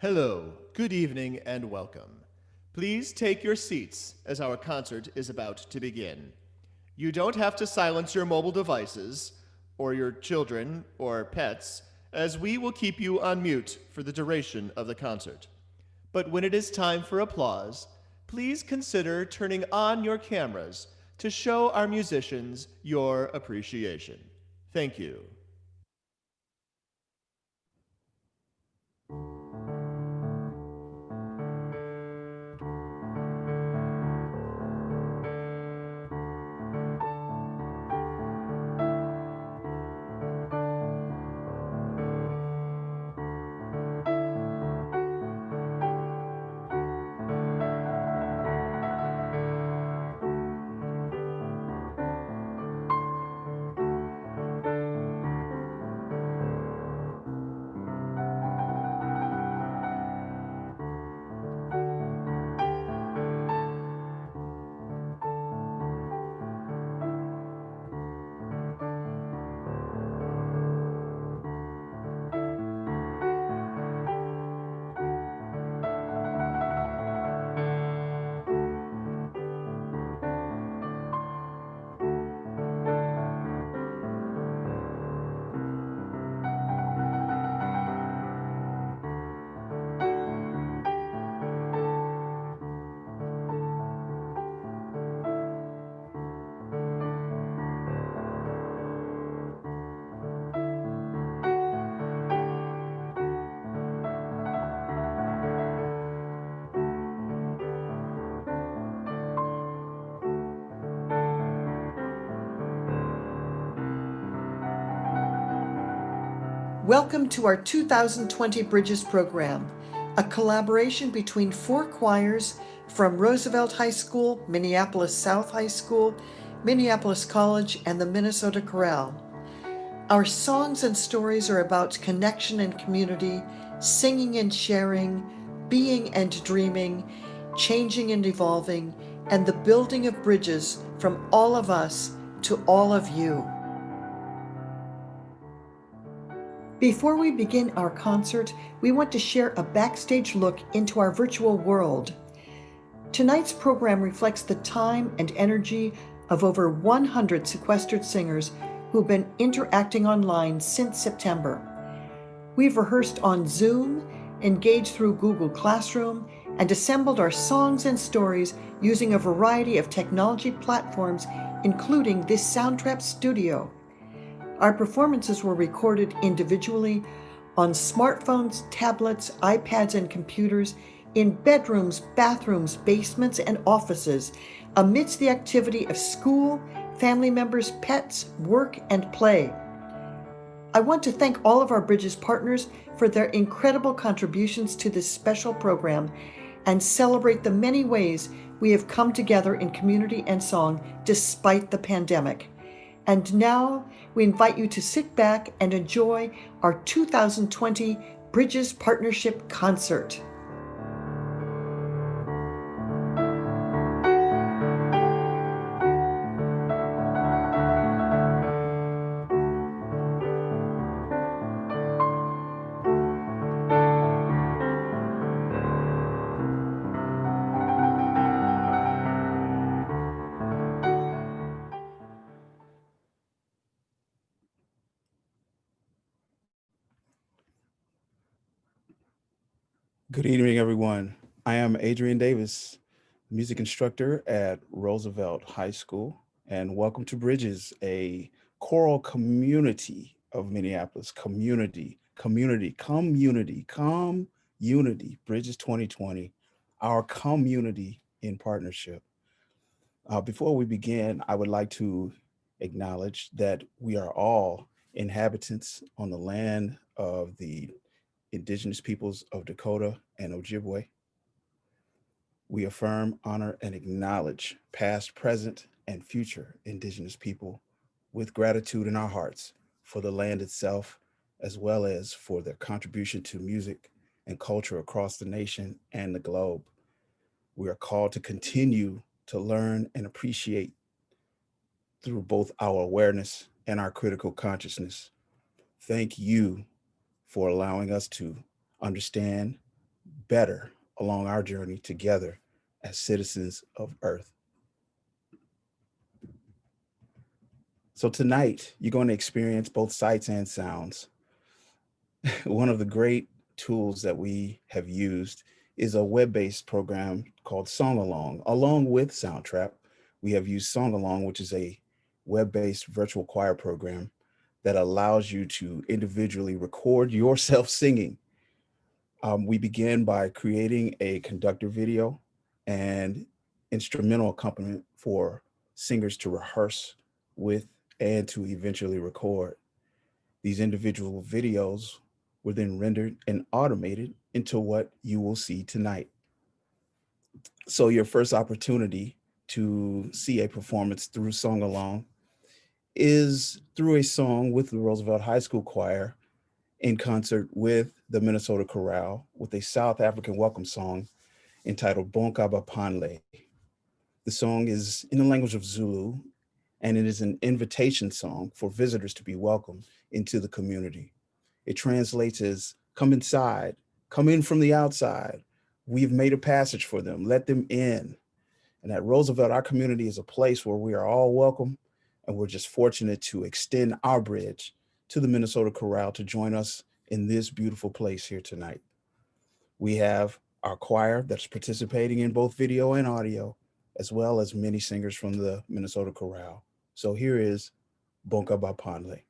Hello, good evening, and welcome. Please take your seats as our concert is about to begin. You don't have to silence your mobile devices, or your children, or pets, as we will keep you on mute for the duration of the concert. But when it is time for applause, please consider turning on your cameras to show our musicians your appreciation. Thank you. Welcome to our 2020 Bridges program, a collaboration between four choirs from Roosevelt High School, Minneapolis South High School, Minneapolis College, and the Minnesota Chorale. Our songs and stories are about connection and community, singing and sharing, being and dreaming, changing and evolving, and the building of bridges from all of us to all of you. Before we begin our concert, we want to share a backstage look into our virtual world. Tonight's program reflects the time and energy of over 100 sequestered singers who've been interacting online since September. We've rehearsed on Zoom, engaged through Google Classroom, and assembled our songs and stories using a variety of technology platforms, including this Soundtrap studio. Our performances were recorded individually on smartphones, tablets, iPads, and computers, in bedrooms, bathrooms, basements, and offices, amidst the activity of school, family members, pets, work, and play. I want to thank all of our Bridges partners for their incredible contributions to this special program and celebrate the many ways we have come together in community and song despite the pandemic. And now we invite you to sit back and enjoy our 2020 Bridges Partnership Concert. Good evening, everyone. I am Adrian Davis, music instructor at Roosevelt High School, and welcome to Bridges, a choral community of Minneapolis. Community, Bridges 2020, our community in partnership. Before we begin, I would like to acknowledge that we are all inhabitants on the land of the indigenous peoples of Dakota and Ojibwe. We affirm, honor, and acknowledge past, present, and future indigenous people with gratitude in our hearts for the land itself, as well as for their contribution to music and culture across the nation and the globe. We are called to continue to learn and appreciate through both our awareness and our critical consciousness. Thank you for allowing us to understand, better along our journey together as citizens of Earth. So tonight, you're going to experience both sights and sounds. One of the great tools that we have used is a web-based program called Song Along. Along with Soundtrap, we have used Song Along, which is a web-based virtual choir program that allows you to individually record yourself singing. We begin by creating a conductor video and instrumental accompaniment for singers to rehearse with and to eventually record. These individual videos were then rendered and automated into what you will see tonight. So your first opportunity to see a performance through Song Along is through a song with the Roosevelt High School Choir in concert with the Minnesota Chorale with a South African welcome song entitled Bonka Bapanle. The song is in the language of Zulu, and it is an invitation song for visitors to be welcomed into the community. It translates as, come inside, come in from the outside. We've made a passage for them, let them in. And at Roosevelt, our community is a place where we are all welcome, and we're just fortunate to extend our bridge to the Minnesota Chorale to join us in this beautiful place here tonight. We have our choir that's participating in both video and audio, as well as many singers from the Minnesota Chorale. So here is Bonka Bapanle.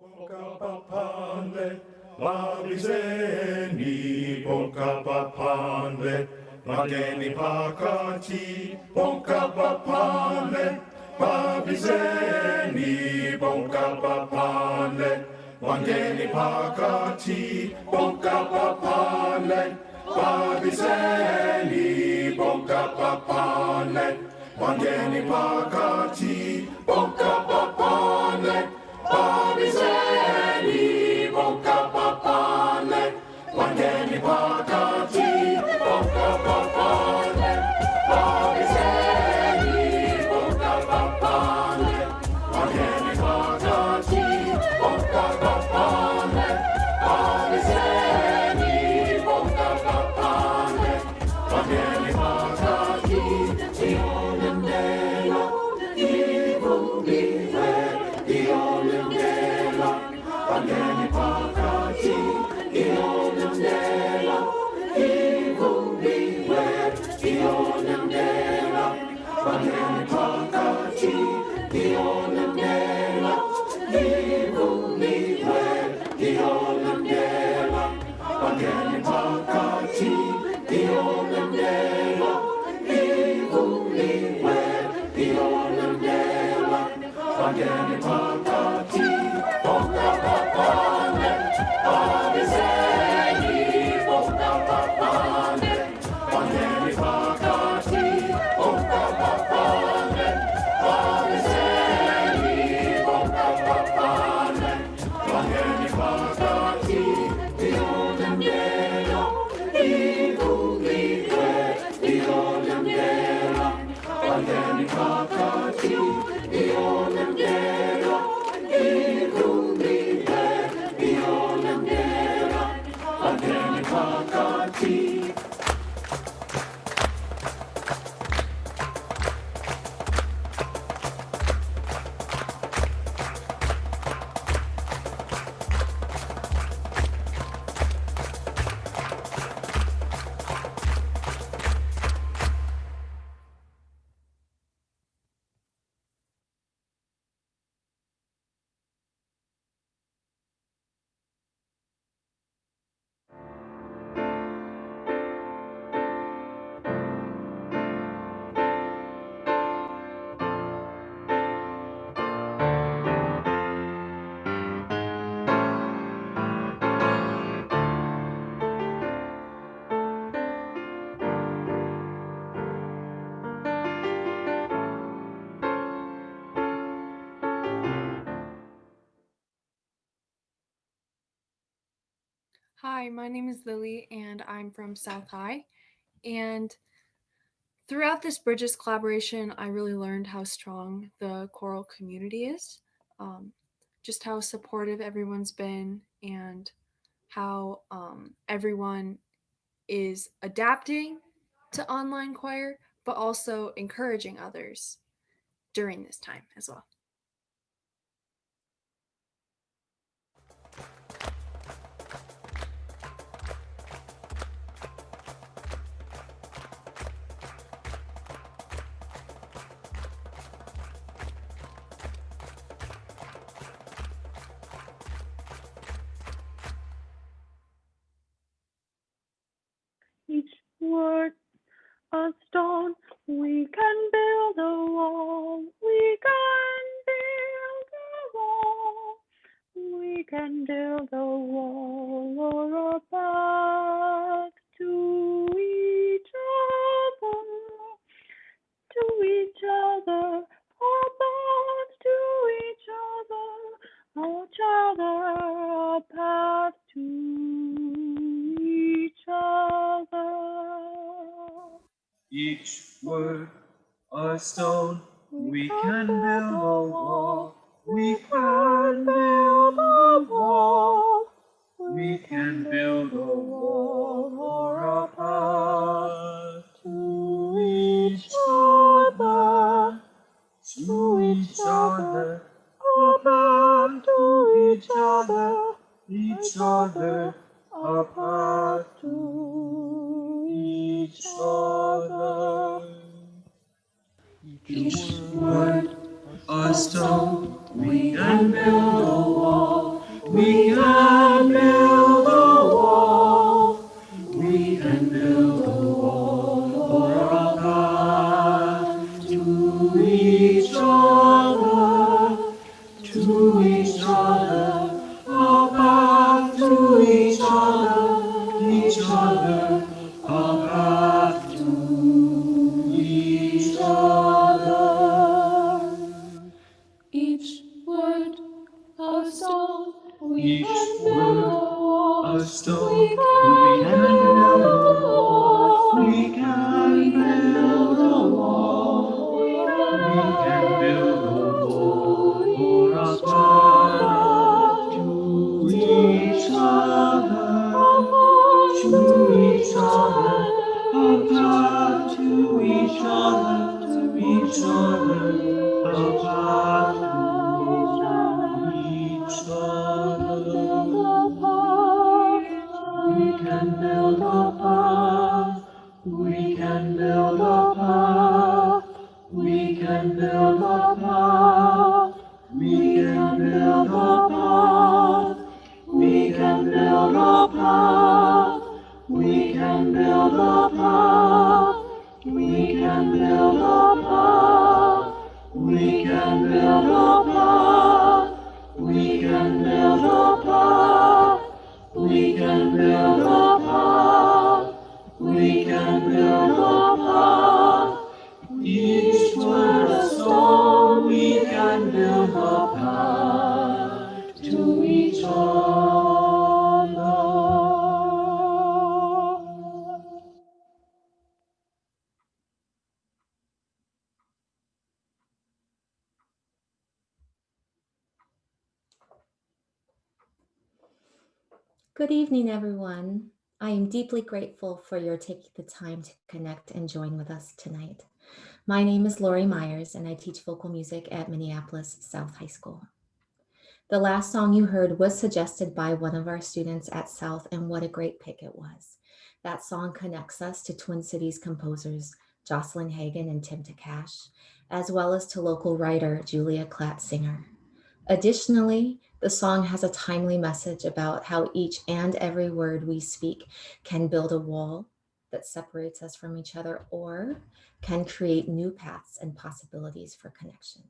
Bonka Bapanle, Babizeni, Bonka Bapanle, Mageni Pakati, Bonka Bapanle, Babizeni, Bonka Bapanle, Mageni Pakati, Bonka Bapanle, Babizeni, Bonka Bapanle, Mageni Pakati, Bonka Bapanle, Babizeni, Bonka Bapanle, Mageni Pakati, Bonka Bapanle, Babizeni, Bonka Bapanle, Mageni Pakati, Bonka Bapanle, Babizeni, Bonka Bapanle, Mageni Pakati, Tionandela, Hi, my name is Lily and I'm from South High. And throughout this Bridges collaboration, I really learned how strong the choral community is, um, just how supportive everyone's been, and how everyone is adapting to online choir, but also encouraging others during this time as well. Each word a stone, we can build a wall. We can build a wall. We can build a wall or a path to each other, a path to each other, a path to each other. Each word a stone, we can build a wall. We can build a wall. We can build a wall or a path to each other, to each other, a path to each other, a path to each other. Each word a stone, we can build a wall. We can build a wall. We can build a wall or a path to each other, to each other, a path to each other, a path to each other. Each word a stone, we Each can build word a wall. a stone, We we can can build build a a wall. wall. We can build a wall. We can build a wall or a path to each other, to each other, a path to each other, to each other, a path to each other. We can build a path. We can build a path. We can build a path. We can build a path. We can build a path. We can build a path. We can build a path. We can build a path. We can build a path. We can build a path. We can build a path. Each word a stone, we can build a path to each other. Good evening, everyone. I am deeply grateful for your taking the time to connect and join with us tonight. My name is Lori Myers, and I teach vocal music at Minneapolis South High School. The last song you heard was suggested by one of our students at South, and what a great pick it was. That song connects us to Twin Cities composers Jocelyn Hagan and Tim Takash, as well as to local writer Julia Klatt-Singer. Additionally, the song has a timely message about how each and every word we speak can build a wall that separates us from each other or can create new paths and possibilities for connection.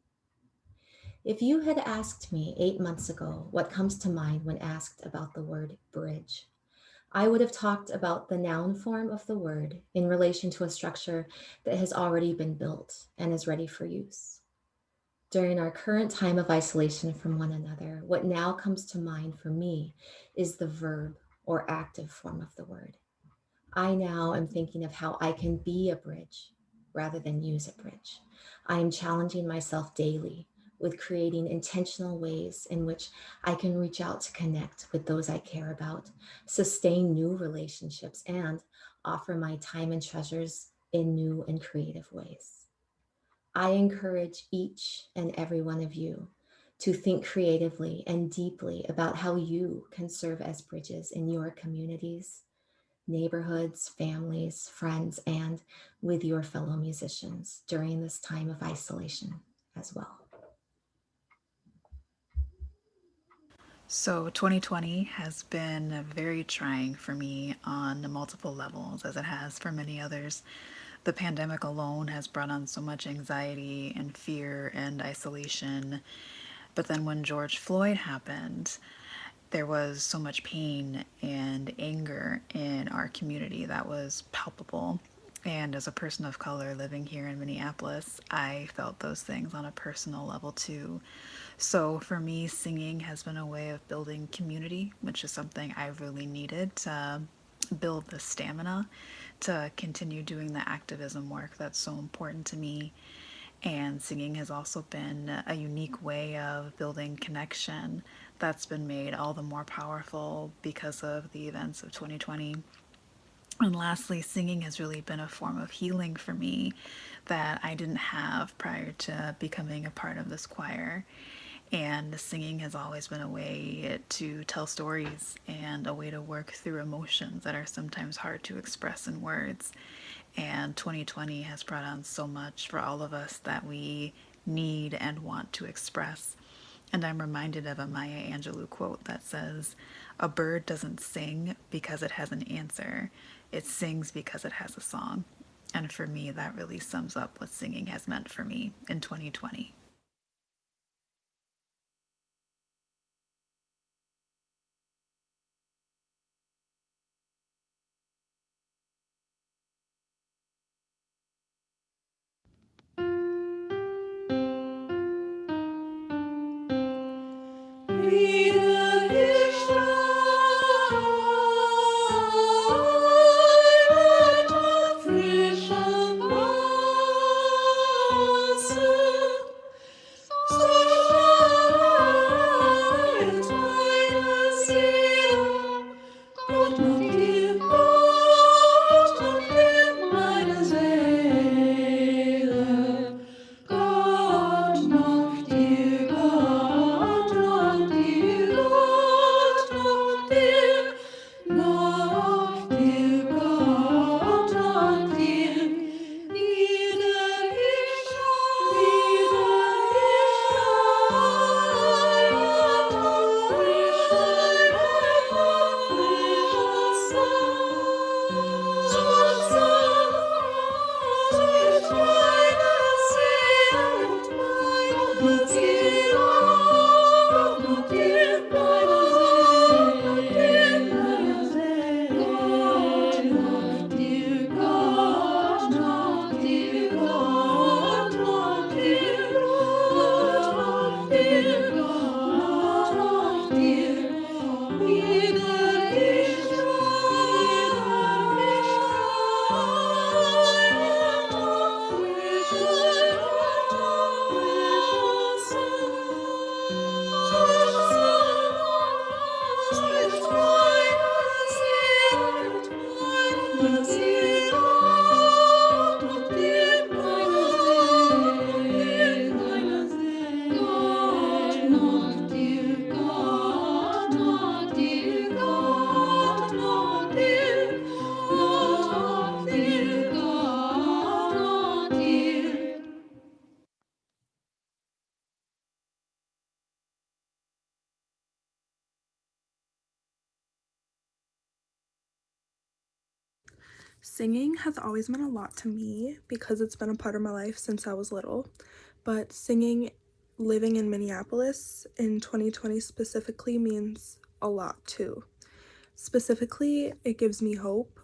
If you had asked me 8 months ago what comes to mind when asked about the word bridge, I would have talked about the noun form of the word in relation to a structure that has already been built and is ready for use. During our current time of isolation from one another, what now comes to mind for me is the verb or active form of the word. I now am thinking of how I can be a bridge rather than use a bridge. I am challenging myself daily with creating intentional ways in which I can reach out to connect with those I care about, sustain new relationships, and offer my time and treasures in new and creative ways. I encourage each and every one of you to think creatively and deeply about how you can serve as bridges in your communities, neighborhoods, families, friends, and with your fellow musicians during this time of isolation as well. So 2020 has been very trying for me on multiple levels, as it has for many others. The pandemic alone has brought on so much anxiety and fear and isolation. But then when George Floyd happened, there was so much pain and anger in our community that was palpable. And as a person of color living here in Minneapolis, I felt those things on a personal level too. So for me, singing has been a way of building community, which is something I really needed to build the stamina to continue doing the activism work that's so important to me. And singing has also been a unique way of building connection that's been made all the more powerful because of the events of 2020. And lastly, singing has really been a form of healing for me that I didn't have prior to becoming a part of this choir. And singing has always been a way to tell stories and a way to work through emotions that are sometimes hard to express in words. And 2020 has brought on so much for all of us that we need and want to express. And I'm reminded of a Maya Angelou quote that says, "A bird doesn't sing because it has an answer, it sings because it has a song." And for me, that really sums up what singing has meant for me in 2020. Singing has always meant a lot to me because it's been a part of my life since I was little. But singing, living in Minneapolis in 2020 specifically, means a lot too. Specifically, it gives me hope.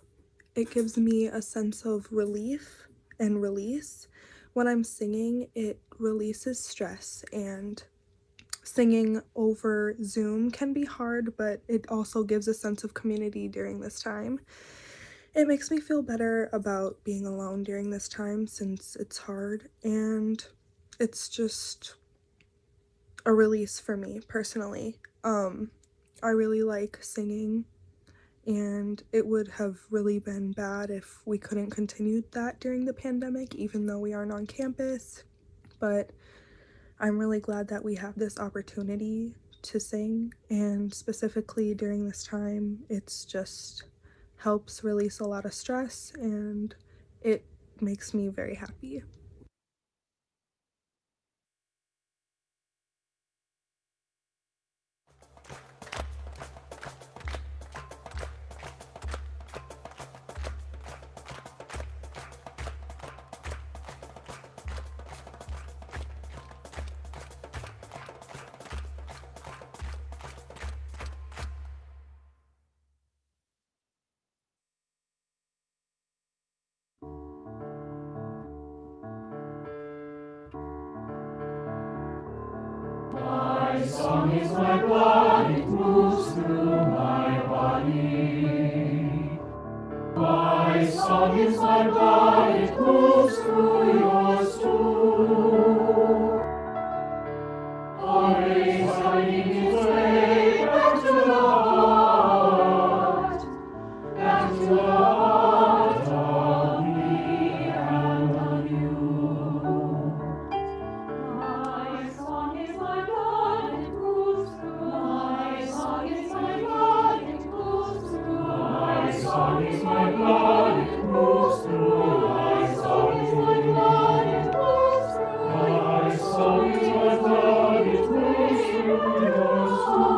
It gives me a sense of relief and release. When I'm singing, it releases stress and singing over Zoom can be hard, but it also gives a sense of community during this time. It makes me feel better about being alone during this time since it's hard, and it's just a release for me personally. I really like singing, and it would have really been bad if we couldn't continue that during the pandemic, even though we aren't on campus. But I'm really glad that we have this opportunity to sing, and specifically during this time, it's just helps release a lot of stress, and it makes me very happy. My song is my blood, it moves through my body. My song is my blood, it moves through yours too. Always finding its way back to the heart, back to the heart of me and of you. My song is my blood, it moves through. My song is my blood, it moves through. My song is my blood, it moves through. My song is my blood, it moves through. My song is my blood, it moves through yours too.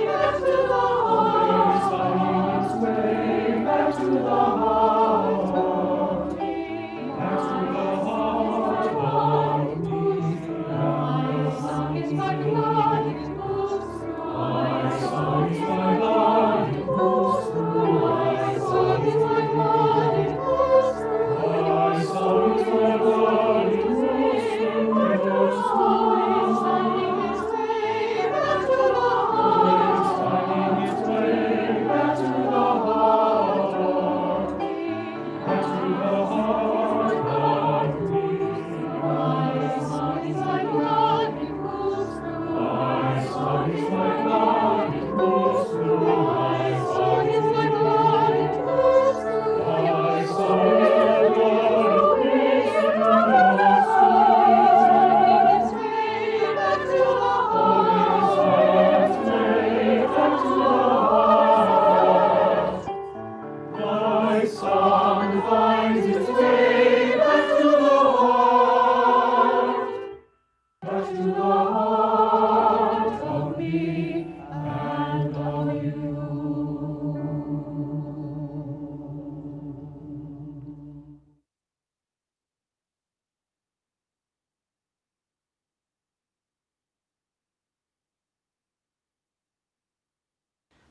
Back to the heart, finding its way back to the heart. Back to the heart of me. My song is my blood, it moves through. My song is my blood, it moves through. My song is my blood, it moves through. My song is my blood, it moves through yours too. Finding its way back to the heart. Finding its way back to the heart. Back to the heart of me. My song is my blood, it moves through. My song is my blood, it moves through. My song is my blood, it moves through. My song is my blood, it moves through yours too. Finding its way back to the heart. Finding its way back to the heart. My song finds its way back to the heart, back to the heart of me and of you.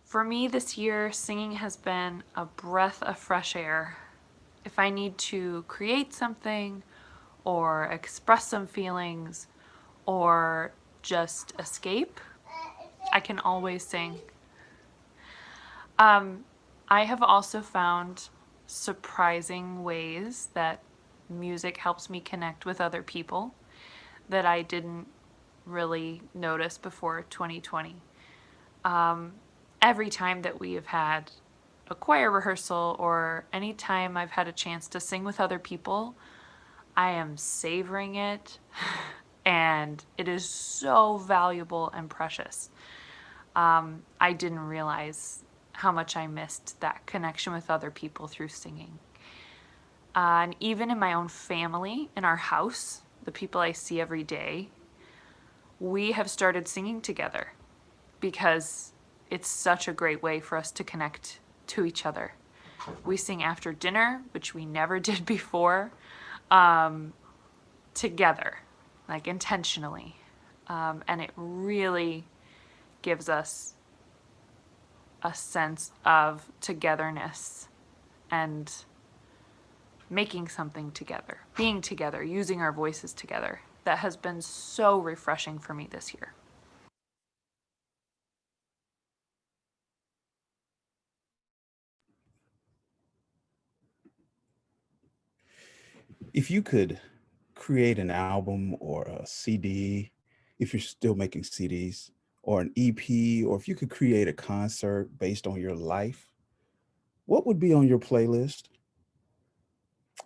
For me this year, singing has been a breath of fresh air. If I need to create something or express some feelings or just escape, I can always sing. I have also found surprising ways that music helps me connect with other people that I didn't really notice before 2020. Every time that we have had a choir rehearsal or any time I've had a chance to sing with other people, I am savoring it and it is so valuable and precious. I didn't realize how much I missed that connection with other people through singing. And even in my own family, in our house, the people I see every day, we have started singing together because it's such a great way for us to connect to each other. We sing after dinner, which we never did before, together, like intentionally. And it really gives us a sense of togetherness and making something together, being together, using our voices together. that has been so refreshing for me this year. If you could create an album or a CD, if you're still making CDs, or an EP, or if you could create a concert based on your life, what would be on your playlist?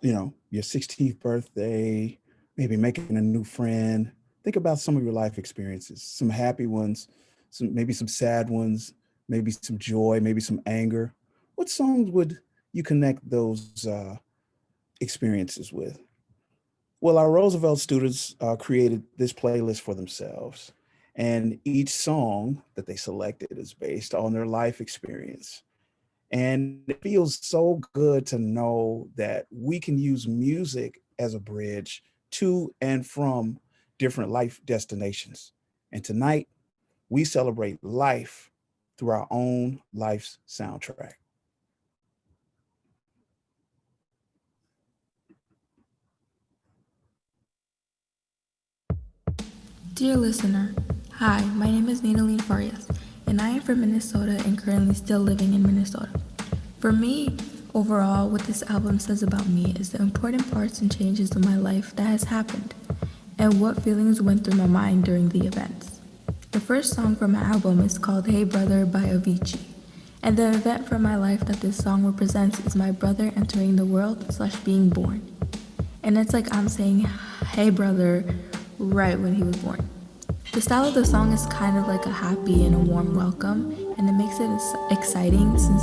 Your 16th birthday, maybe making a new friend. Think about some of your life experiences, some happy ones, maybe some sad ones, maybe some joy, maybe some anger. What songs would you connect those experiences with? Well, our Roosevelt students created this playlist for themselves, and each song that they selected is based on their life experience. And it feels so good to know that we can use music as a bridge to and from different life destinations. And tonight, we celebrate life through our own life's soundtrack. Dear listener, hi, my name is Ninaline Farias, and I am from Minnesota and currently still living in Minnesota. For me, overall, what this album says about me is the important parts and changes of my life that has happened, and what feelings went through my mind during the events. The first song from my album is called Hey Brother by Avicii, and the event from my life that this song represents is my brother entering the world/being born. And it's like I'm saying, hey brother, right when he was born. The style of the song is kind of like a happy and a warm welcome, and it makes it exciting since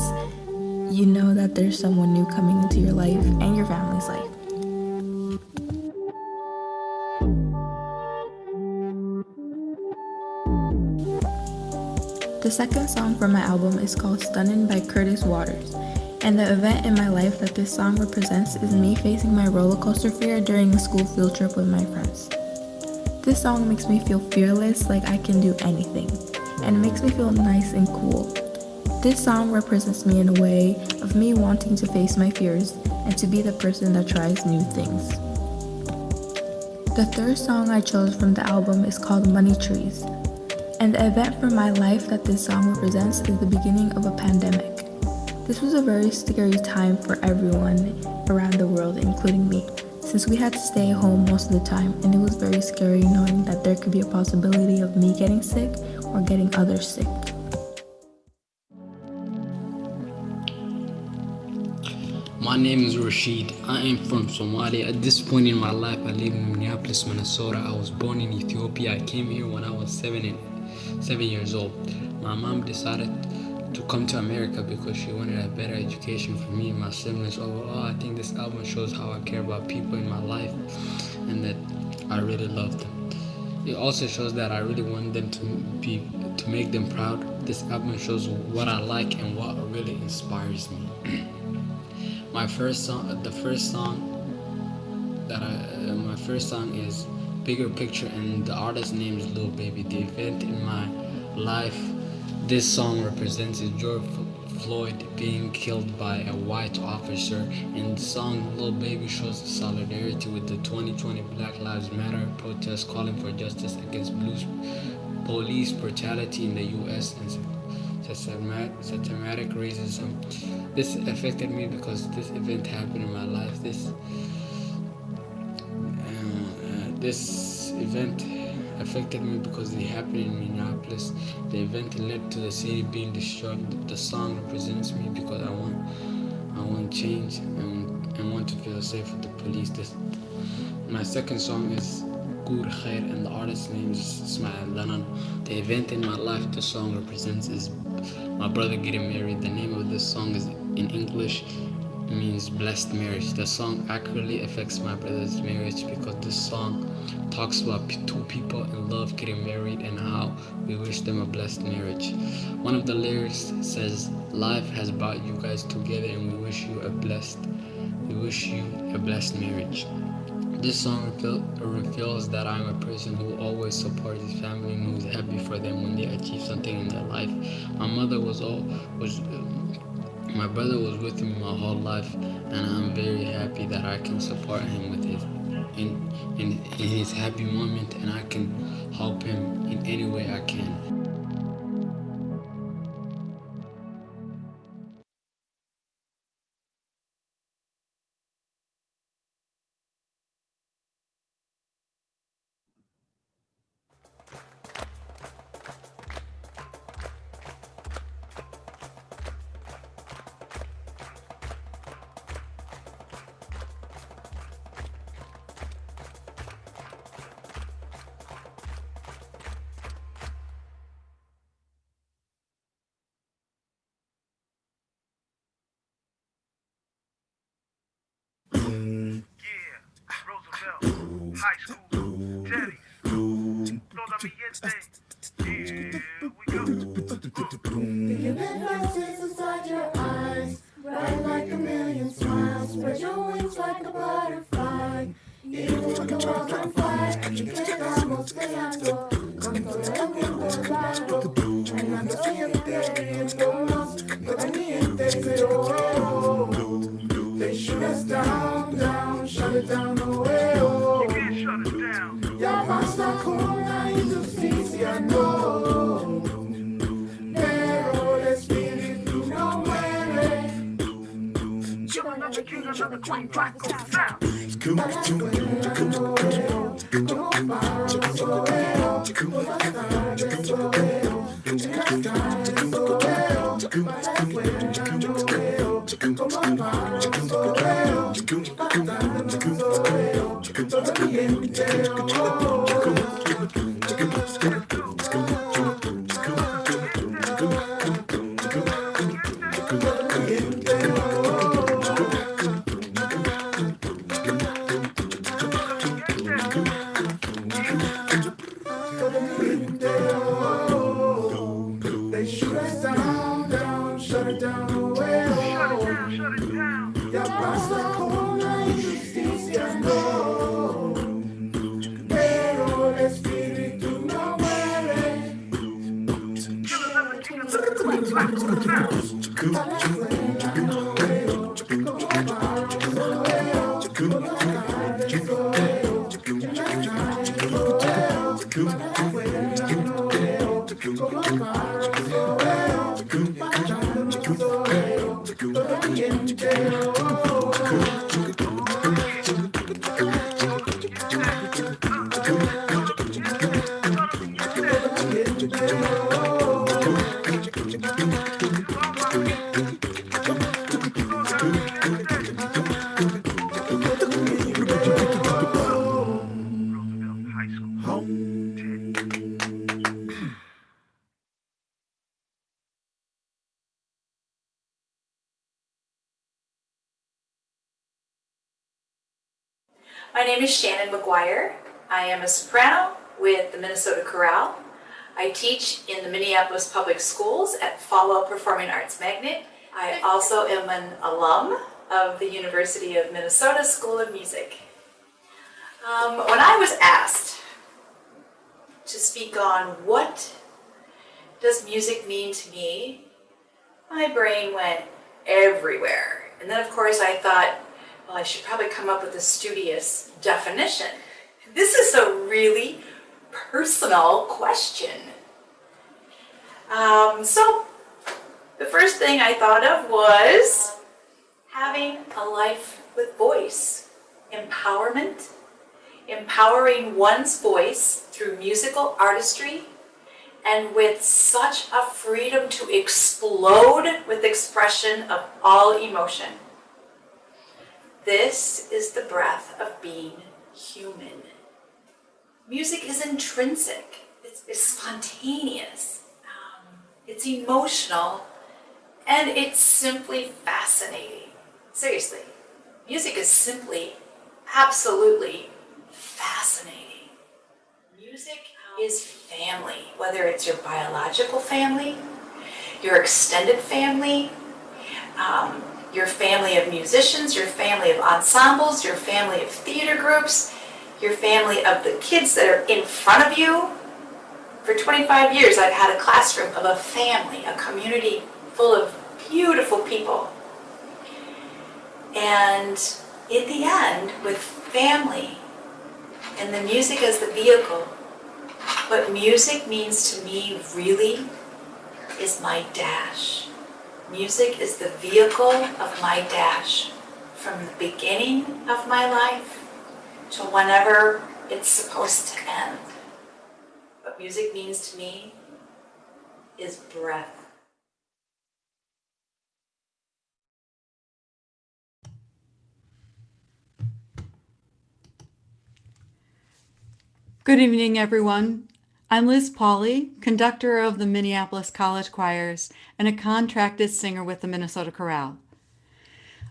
you know that there's someone new coming into your life and your family's life. The second song from my album is called Stunnin' by Curtis Waters, and the event in my life that this song represents is me facing my roller coaster fear during a school field trip with my friends. This song makes me feel fearless, like I can do anything, and it makes me feel nice and cool. This song represents me in a way of me wanting to face my fears and to be the person that tries new things. The third song I chose from the album is called Money Trees, and the event from my life that this song represents is the beginning of a pandemic. This was a very scary time for everyone around the world, including me, since we had to stay home most of the time, and it was very scary knowing that there could be a possibility of me getting sick or getting others sick. My name is RASHID. I am from Somalia. At this point in my life, I live in Minneapolis, Minnesota. I was born in Ethiopia. I came here when I was 7 years old. My mom decided to come to America because she wanted a better education for me and my siblings. Overall, I think this album shows how I care about people in my life and that I really love them. It also shows that I really want them to make them proud. This album shows what I like and what really inspires me. My first song is Bigger Picture, and the artist's name is Lil Baby. The event in my life this song represents is George Floyd being killed by a white officer. In the song, Lil Baby shows solidarity with the 2020 Black Lives Matter protest calling for justice against police brutality in the U.S. and systematic racism. This affected me because this event happened in my life. This event affected me because it happened in Minneapolis. The event led to the city being destroyed. The song represents me because I want change and want to feel safe with the police. My second song is Good Khair, and the artist's name is Ismail Lanan. The event in my life the song represents is my brother getting married. The name of this song is in English means blessed marriage. The song accurately affects my brother's marriage because this song talks about two people in love getting married and how we wish them a blessed marriage. One of the lyrics says, "Life has brought you guys together and we wish you a blessed marriage." This song reveals that I'm a person who always supports his family and who's happy for them when they achieve something in their life. My brother was with me my whole life, and I'm very happy that I can support him with in his happy moment, and I can help him in any way I can. Roosevelt, high school, Teddy, The universe is inside your eyes, bright like a million smiles. Spread your wings like a butterfly. Even when the world's on fire and you quedamos peleando, con todo el mundo claro. And ando siempre riéndonos, toda mi gente se oh. They shoot us down, down, shut it down, oh, oh. You can't shut us down. Ya basta con la injusticia, no. Pero el espíritu no muere. Give another king another queen, black gold sound. They shoot us down, down, shut it down, oh, oh. Shut it down. Ya basta con la injusticia, no. Pero el espíritu no muere. Give another king another queen, black gold sound. My name is Shannon McGuire. I am a soprano with the Minnesota Chorale. I teach in the Minneapolis Public Schools at Falwell Performing Arts Magnet. I also am an alum of the University of Minnesota School of Music. When I was asked to speak on what does music mean to me, my brain went everywhere. And then of course I thought, well, I should probably come up with a studious definition. This is a really personal question. So the first thing I thought of was having a life with voice, empowerment, empowering one's voice through musical artistry, and with such a freedom to explode with expression of all emotion. This is the breath of being human. Music is intrinsic, it's spontaneous, it's emotional, and it's simply fascinating. Seriously, music is simply, absolutely fascinating. Music is family, whether it's your biological family, your extended family, your family of musicians, your family of ensembles, your family of theater groups, your family of the kids that are in front of you. For 25 years, I've had a classroom of a family, a community full of beautiful people. And in the end, with family and the music as the vehicle. What music means to me really is my dash. Music is the vehicle of my dash from the beginning of my life to whenever it's supposed to end. What music means to me is breath. Good evening, everyone. I'm Liz Pauley, conductor of the Minneapolis College choirs and a contracted singer with the Minnesota Chorale.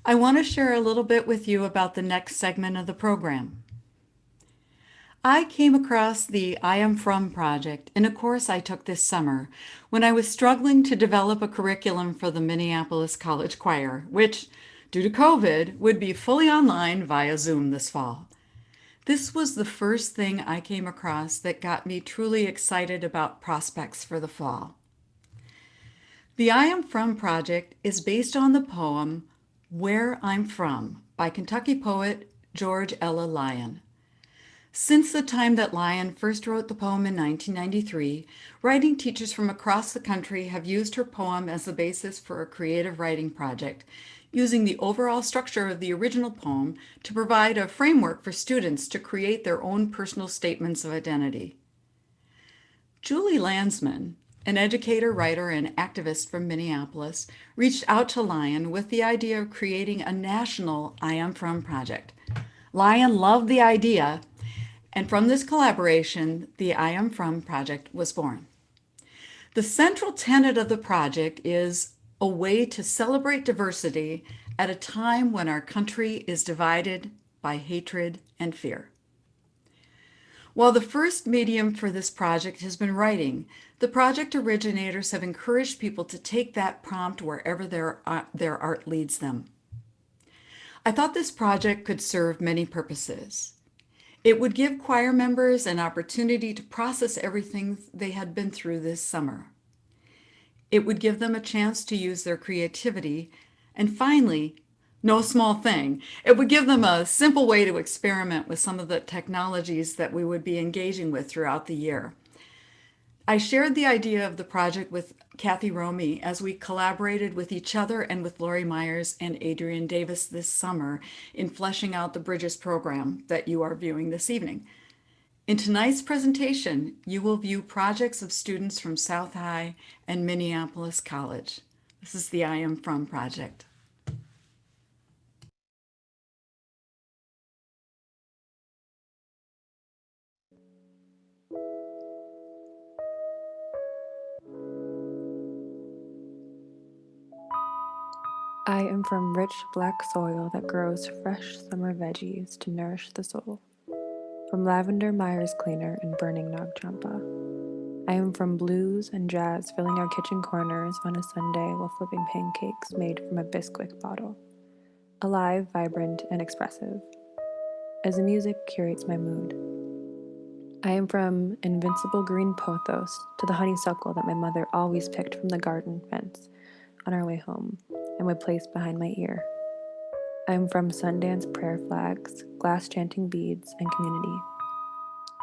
I want to share a little bit with you about the next segment of the program. I came across the I Am From project in a course I took this summer when I was struggling to develop a curriculum for the Minneapolis College choir, which, due to COVID, would be fully online via Zoom this fall. This was the first thing I came across that got me truly excited about prospects for the fall. The I Am From project is based on the poem Where I'm From by Kentucky poet George Ella Lyon. Since the time that Lyon first wrote the poem in 1993, writing teachers from across the country have used her poem as the basis for a creative writing project, using the overall structure of the original poem to provide a framework for students to create their own personal statements of identity. Julie Landsman, an educator, writer, and activist from Minneapolis, reached out to Lyon with the idea of creating a national I Am From project. Lyon loved the idea, and from this collaboration, the I Am From project was born. The central tenet of the project is a way to celebrate diversity at a time when our country is divided by hatred and fear. While the first medium for this project has been writing, the project originators have encouraged people to take that prompt wherever their art leads them. I thought this project could serve many purposes. It would give choir members an opportunity to process everything they had been through this summer. It would give them a chance to use their creativity. And finally, no small thing, it would give them a simple way to experiment with some of the technologies that we would be engaging with throughout the year. I shared the idea of the project with Kathy Romy as we collaborated with each other and with Lori Myers and Adrian Davis this summer in fleshing out the Bridges program that you are viewing this evening. In tonight's presentation, you will view projects of students from South High and Minneapolis College. This is the I Am From project. I am from rich black soil that grows fresh summer veggies to nourish the soul. From lavender Myers cleaner and burning Nag Champa. I am from blues and jazz filling our kitchen corners on a Sunday while flipping pancakes made from a Bisquick bottle. Alive, vibrant, and expressive. As the music curates my mood. I am from invincible green pothos to the honeysuckle that my mother always picked from the garden fence on our way home and would place behind my ear. I am from Sundance prayer flags, glass chanting beads, and community.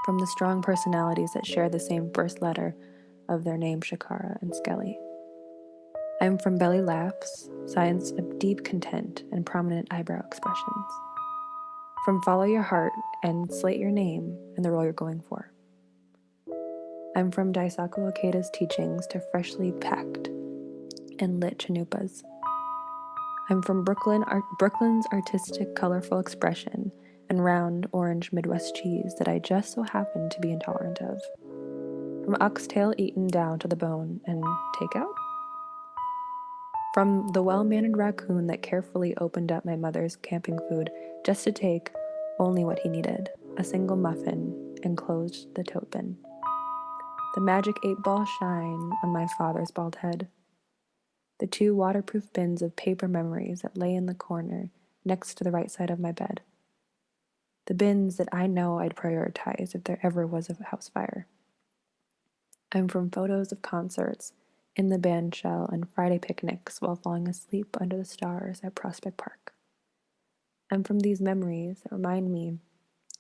From the strong personalities that share the same first letter of their name, Shakara and Skelly. I am from belly laughs, signs of deep content, and prominent eyebrow expressions. From follow your heart and slate your name and the role you're going for. I'm from Daisaku Ikeda's teachings to freshly packed and lit chanupas. I'm from Brooklyn's artistic, colorful expression and round orange Midwest cheese that I just so happen to be intolerant of. From oxtail eaten down to the bone and takeout. From the well-mannered raccoon that carefully opened up my mother's camping food just to take only what he needed, a single muffin, and closed the tote bin. The magic 8-ball shine on my father's bald head. The 2 waterproof bins of paper memories that lay in the corner next to the right side of my bed. The bins that I know I'd prioritize if there ever was a house fire. I'm from photos of concerts in the band shell and Friday picnics while falling asleep under the stars at Prospect Park. I'm from these memories that remind me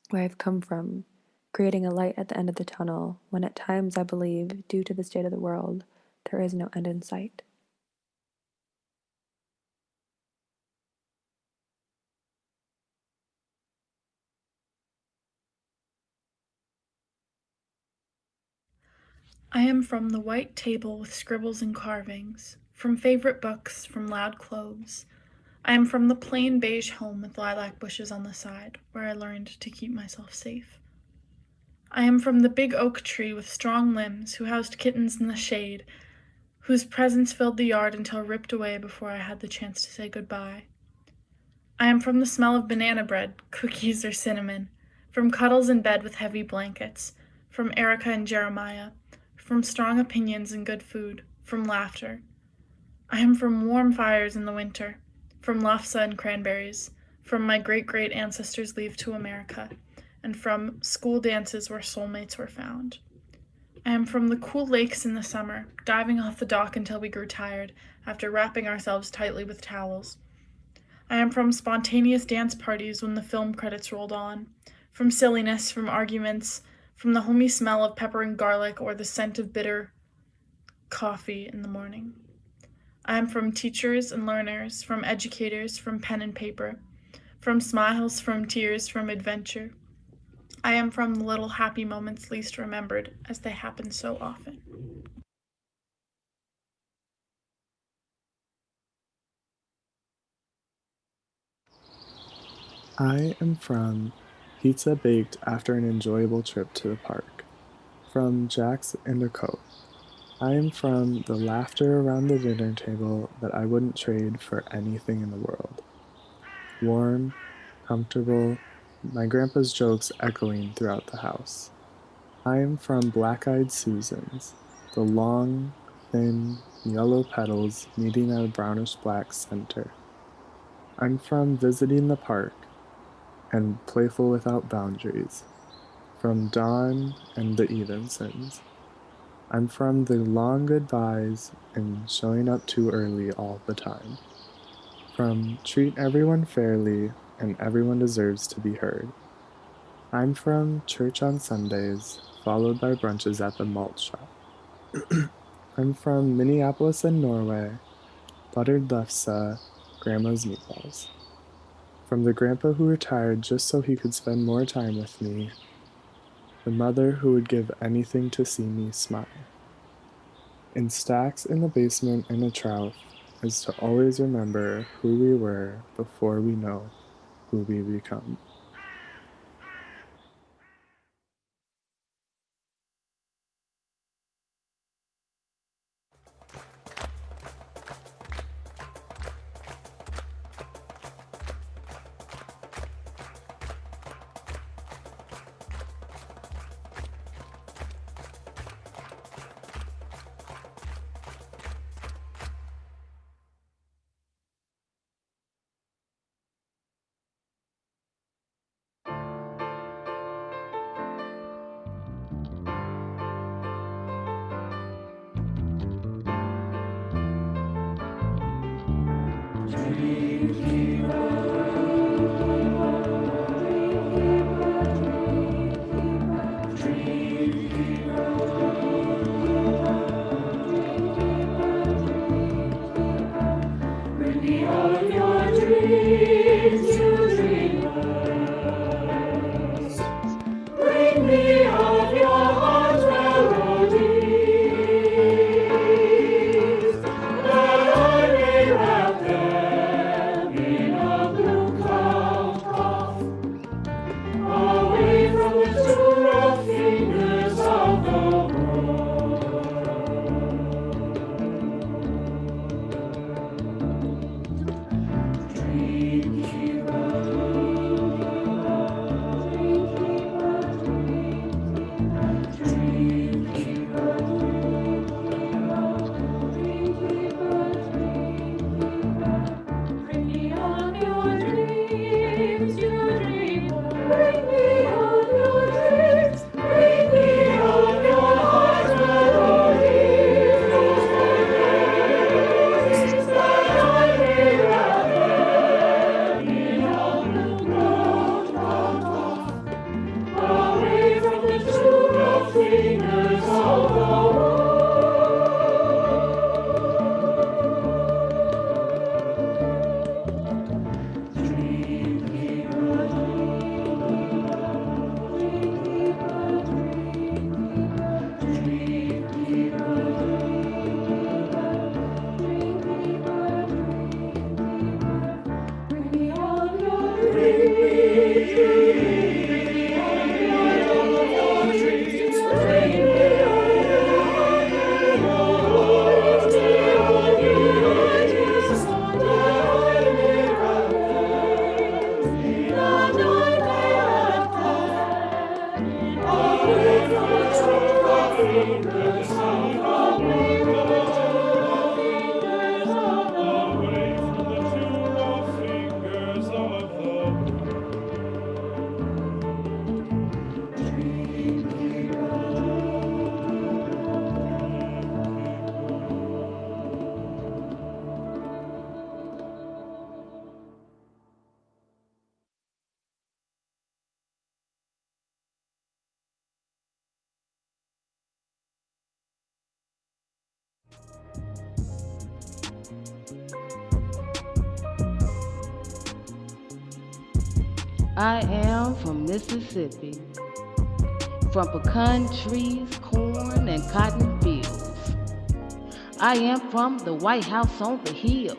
where I've come from, creating a light at the end of the tunnel when at times I believe, due to the state of the world, there is no end in sight. I am from the white table with scribbles and carvings, from favorite books, from loud cloves. I am from the plain beige home with lilac bushes on the side, where I learned to keep myself safe. I am from the big oak tree with strong limbs, who housed kittens in the shade, whose presence filled the yard until ripped away before I had the chance to say goodbye. I am from the smell of banana bread, cookies, or cinnamon, from cuddles in bed with heavy blankets, from Erica and Jeremiah, from strong opinions and good food, from laughter. I am from warm fires in the winter, from lafsa and cranberries, from my great-great ancestors' leave to America, and from school dances where soulmates were found. I am from the cool lakes in the summer, diving off the dock until we grew tired, after wrapping ourselves tightly with towels. I am from spontaneous dance parties when the film credits rolled on, from silliness, from arguments, from the homey smell of pepper and garlic or the scent of bitter coffee in the morning. I am from teachers and learners, from educators, from pen and paper, from smiles, from tears, from adventure. I am from the little happy moments least remembered, as they happen so often. I am from pizza baked after an enjoyable trip to the park, from Jack's and a Coke. I am from the laughter around the dinner table that I wouldn't trade for anything in the world. Warm, comfortable, my grandpa's jokes echoing throughout the house. I am from Black-Eyed Susans, the long, thin, yellow petals meeting at a brownish-black center. I'm from visiting the park and playful without boundaries, from Dawn and the Evensons. I'm from the long goodbyes and showing up too early all the time. From treat everyone fairly and everyone deserves to be heard. I'm from church on Sundays, followed by brunches at the malt shop. I'm from Minneapolis and Norway, buttered lefse, grandma's meatballs. From the grandpa who retired just so he could spend more time with me, the mother who would give anything to see me smile. In stacks in the basement and a trough is to always remember who we were before we know who we become. Of I am from Mississippi, from pecan trees, corn, and cotton fields. I am from the White House on the hill,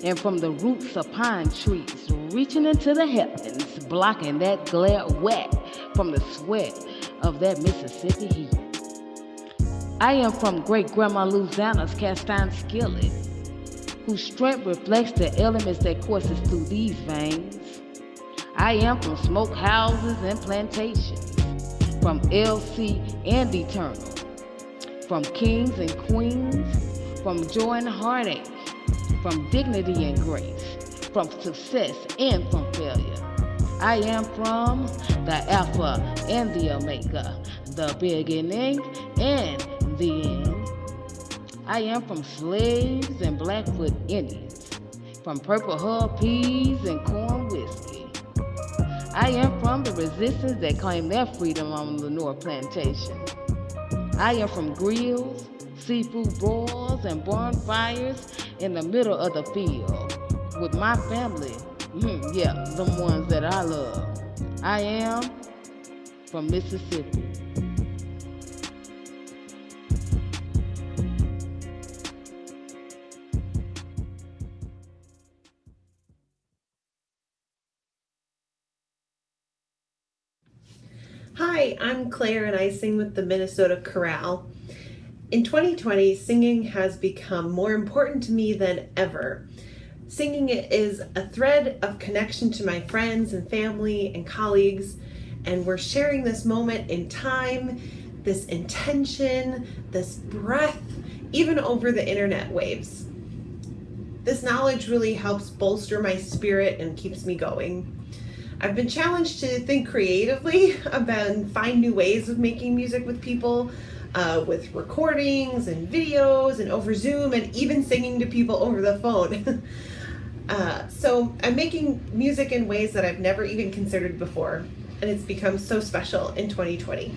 and from the roots of pine trees reaching into the heavens, blocking that glare wet from the sweat of that Mississippi heat. I am from great-grandma Luciana's cast iron skillet, whose strength reflects the elements that courses through these veins. I am from smoke houses and plantations, from LC and Eternal, from kings and queens, from joy and heartache, from dignity and grace, from success and from failure. I am from the Alpha and the Omega, the beginning and the end. I am from slaves and Blackfoot Indians, from Purple Hull peas and corn whiskey. I am from the resistance that claimed their freedom on the North Plantation. I am from grills, seafood broils, and bonfires in the middle of the field with my family, the ones that I love. I am from Mississippi. Hi, I'm Claire and I sing with the Minnesota Chorale. In 2020, singing has become more important to me than ever. Singing is a thread of connection to my friends and family and colleagues, and we're sharing this moment in time, this intention, this breath, even over the internet waves. This knowledge really helps bolster my spirit and keeps me going. I've been challenged to think creatively about and find new ways of making music with people, with recordings and videos and over Zoom and even singing to people over the phone. So I'm making music in ways that I've never even considered before, and it's become so special in 2020.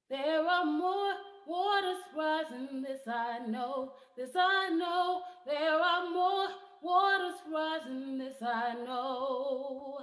There are more waters rising, this I know, this I know. There are more waters rising, this I know.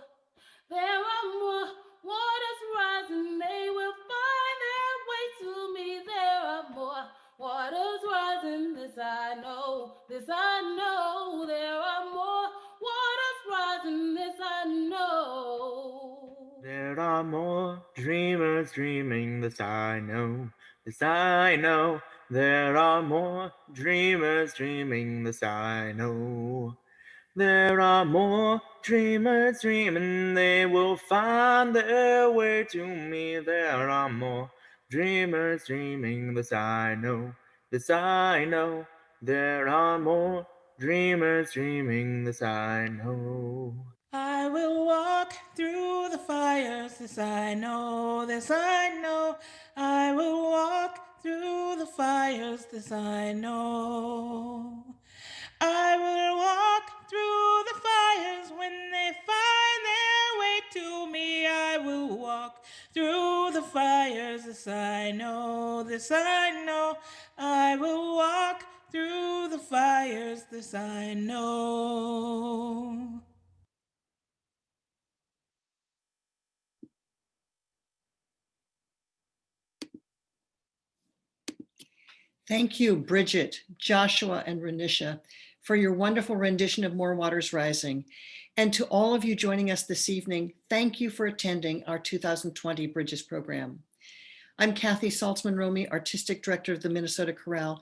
There are more waters rising, they will find their way to me. There are more waters rising, this I know, this I know. There are more waters rising, this I know. There are more dreamers dreaming, this I know, this I know. There are more dreamers dreaming, this I know. There are more dreamers dreaming, they will find their way to me. There are more dreamers dreaming, this I know, this I know. There are more dreamers dreaming, this I know. I will walk through the fires, this I know, this I know. I will walk through the fires, this I know. I will walk through the fires when they find their way to me. I will walk through the fires, this I know, this I know. I will walk through the fires, this I know. Thank you, Bridget, Joshua, and RANISHA, for your wonderful rendition of More Waters Rising. And to all of you joining us this evening, thank you for attending our 2020 Bridges program. I'm Kathy Saltzman-Romy, Artistic Director of the Minnesota Chorale,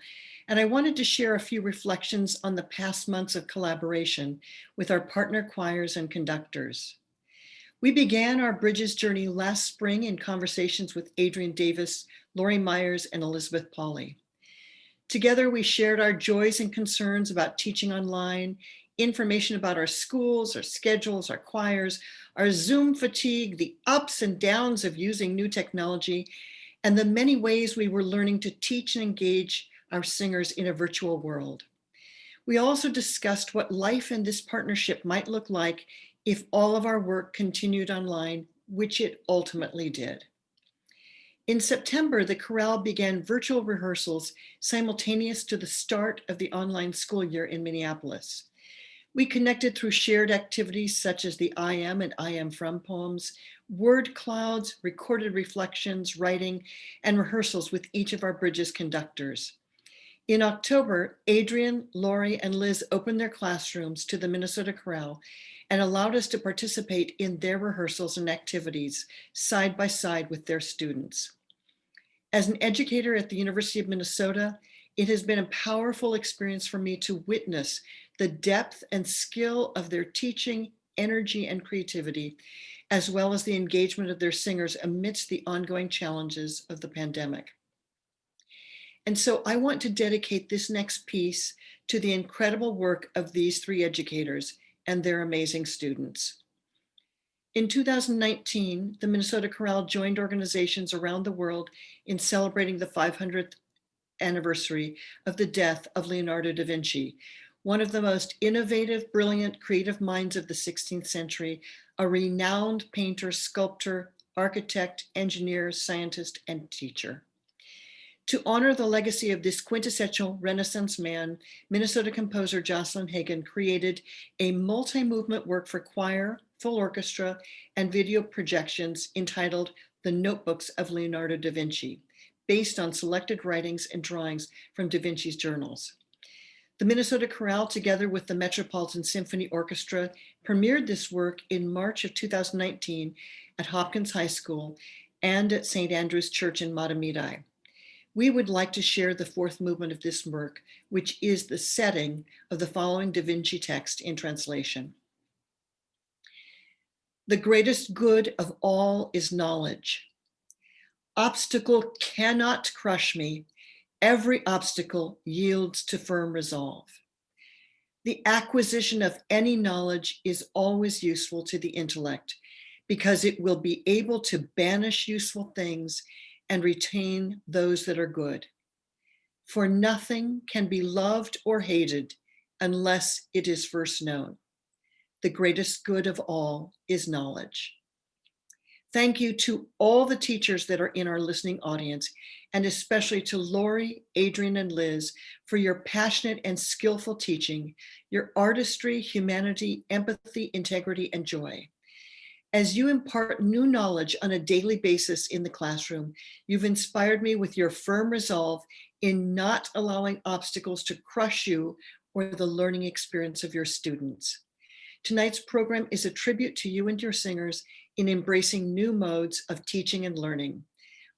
and I wanted to share a few reflections on the past months of collaboration with our partner choirs and conductors. We began our Bridges journey last spring in conversations with Adrienne Davis, Lori Myers, and Elizabeth Pauley. Together, we shared our joys and concerns about teaching online, information about our schools, our schedules, our choirs, our Zoom fatigue, the ups and downs of using new technology, and the many ways we were learning to teach and engage our singers in a virtual world. We also discussed what life in this partnership might look like if all of our work continued online, which it ultimately did. In September, the chorale began virtual rehearsals simultaneous to the start of the online school year in Minneapolis. We connected through shared activities such as the I Am and I Am From poems, word clouds, recorded reflections, writing, and rehearsals with each of our Bridges conductors. In October, Adrienne, Lori, and Liz opened their classrooms to the Minnesota Chorale and allowed us to participate in their rehearsals and activities side by side with their students. As an educator at the University of Minnesota, it has been a powerful experience for me to witness the depth and skill of their teaching, energy, and creativity, as well as the engagement of their singers amidst the ongoing challenges of the pandemic. And so I want to dedicate this next piece to the incredible work of these three educators and their amazing students. In 2019, the Minnesota Chorale joined organizations around the world in celebrating the 500th anniversary of the death of Leonardo da Vinci, one of the most innovative, brilliant, creative minds of the 16th century, a renowned painter, sculptor, architect, engineer, scientist, and teacher. To honor the legacy of this quintessential Renaissance man, Minnesota composer Jocelyn Hagan created a multi-movement work for choir, full orchestra, and video projections entitled The Notebooks of Leonardo da Vinci, based on selected writings and drawings from da Vinci's journals. The Minnesota Chorale, together with the Metropolitan Symphony Orchestra, premiered this work in March of 2019 at Hopkins High School and at St. Andrew's Church in Matamidi. We would like to share the fourth movement of this work, which is the setting of the following Da Vinci text in translation. The greatest good of all is knowledge. Obstacle cannot crush me. Every obstacle yields to firm resolve. The acquisition of any knowledge is always useful to the intellect because it will be able to banish useful things and retain those that are good. For nothing can be loved or hated unless it is first known. The greatest good of all is knowledge. Thank you to all the teachers that are in our listening audience, and especially to Lori, Adrienne, and Liz for your passionate and skillful teaching, your artistry, humanity, empathy, integrity, and joy. As you impart new knowledge on a daily basis in the classroom, you've inspired me with your firm resolve in not allowing obstacles to crush you or the learning experience of your students. Tonight's program is a tribute to you and your singers in embracing new modes of teaching and learning.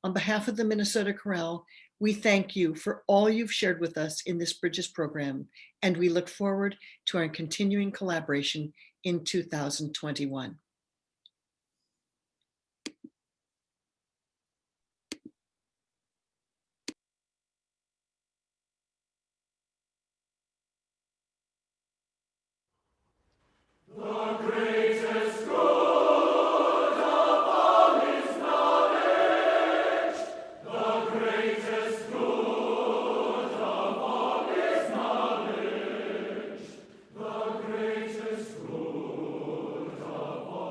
On behalf of the Minnesota Chorale, we thank you for all you've shared with us in this Bridges program, and we look forward to our continuing collaboration in 2021. The greatest good of all is knowledge. The greatest good of all is knowledge. The greatest good of all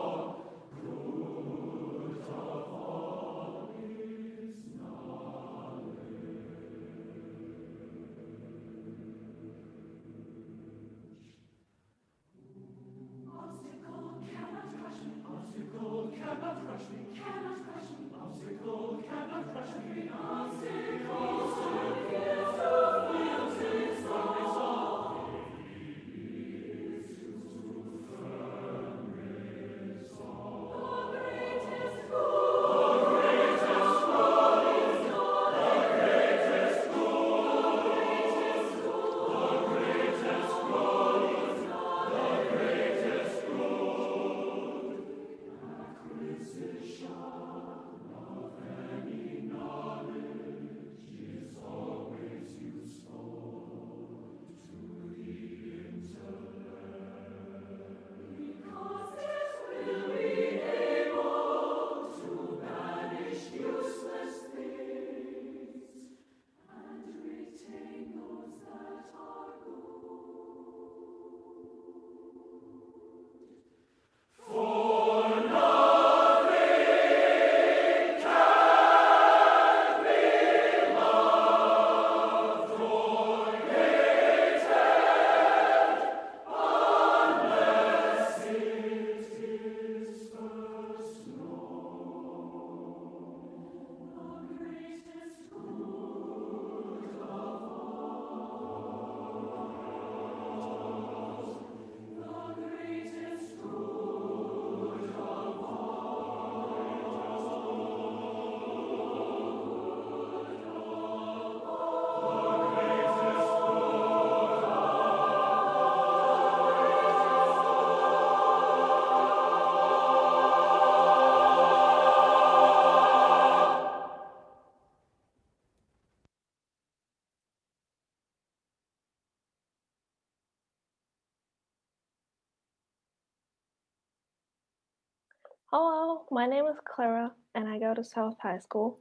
Hello, my name is Clara and I go to South High School.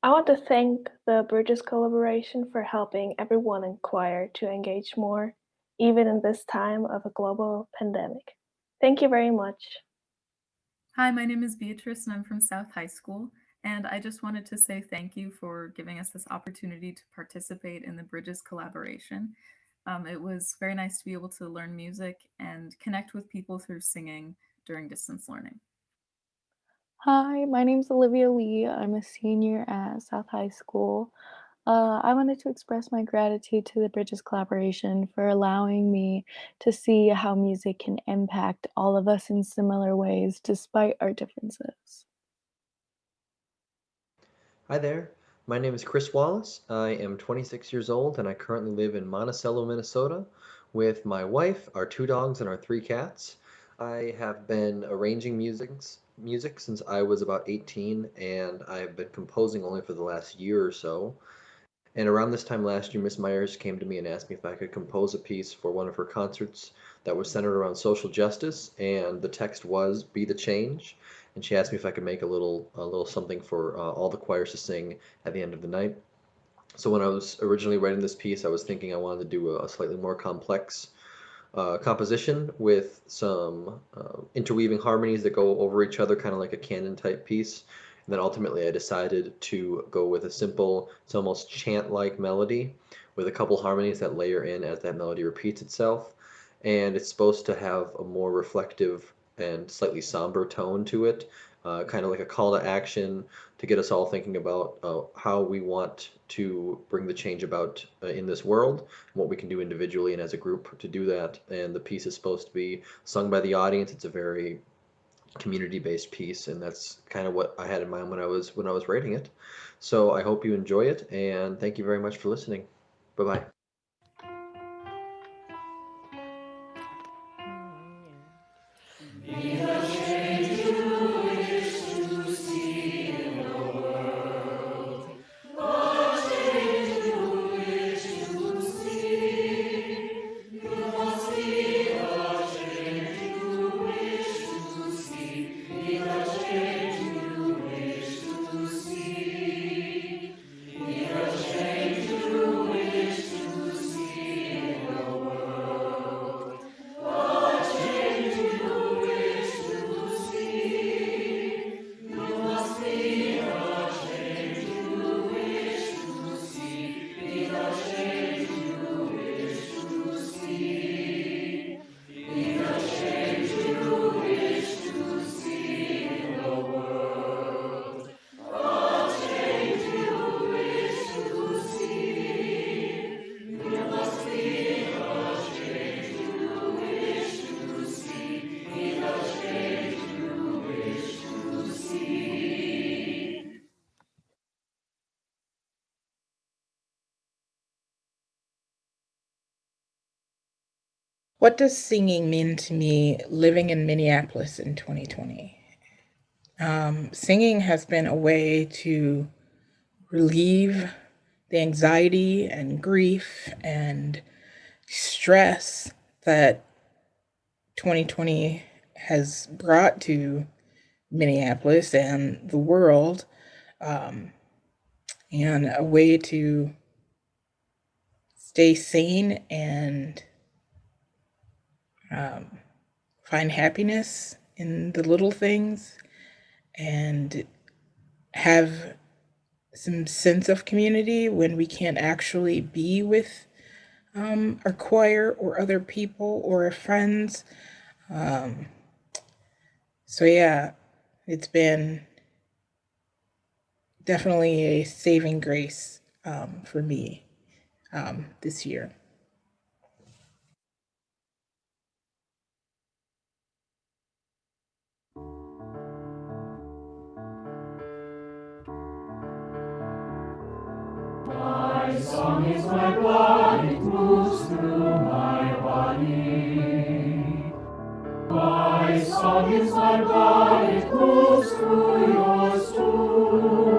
I want to thank the Bridges collaboration for helping everyone in choir to engage more, even in this time of a global pandemic. Thank you very much. Hi, my name is Beatrice and I'm from South High School. And I just wanted to say thank you for giving us this opportunity to participate in the Bridges collaboration. It was very nice to be able to learn music and connect with people through singing during distance learning. Hi, my name's Olivia Lee. I'm a senior at South High School. I wanted to express my gratitude to the Bridges collaboration for allowing me to see how music can impact all of us in similar ways despite our differences. Hi there. My name is Chris Wallace. I am 26 years old and I currently live in Monticello, Minnesota with my wife, our 2 dogs, and our 3 cats. I have been arranging music since I was about 18 and I've been composing only for the last year or so. And around this time last year, Miss Myers came to me and asked me if I could compose a piece for one of her concerts that was centered around social justice, and the text was "Be the Change." And she asked me if I could make a little something for all the choirs to sing at the end of the night. So when I was originally writing this piece, I was thinking I wanted to do a slightly more complex composition with some interweaving harmonies that go over each other, kind of like a canon type piece. And then ultimately I decided to go with a simple, it's almost chant-like melody with a couple harmonies that layer in as that melody repeats itself. And it's supposed to have a more reflective and slightly somber tone to it, kind of like a call to action to get us all thinking about how we want to bring the change about in this world, what we can do individually and as a group to do that. And the piece is supposed to be sung by the audience. It's a very community-based piece, and that's kind of what I had in mind when I was writing it. So I hope you enjoy it, and thank you very much for listening. Bye-bye. Be the change you wish to see in the world. The change you wish to see. You must be the change you wish to see. Be the change you wish to see. Be the change you wish to see in the world. The change you wish to see. You must be the change you wish to see. Be the change you wish to see. Be the change you wish to see in the world. The change you wish to see. You must be the change you wish to see. Be the change you wish to see. What does singing mean to me living in Minneapolis in 2020? Singing has been a way to relieve the anxiety and grief and stress that 2020 has brought to Minneapolis and the world, and a way to stay sane and find happiness in the little things and have some sense of community when we can't actually be with our choir or other people or our friends. So yeah, it's been definitely a saving grace for me this year. My song is my blood, it moves through my body. My song is my blood, it moves through yours too.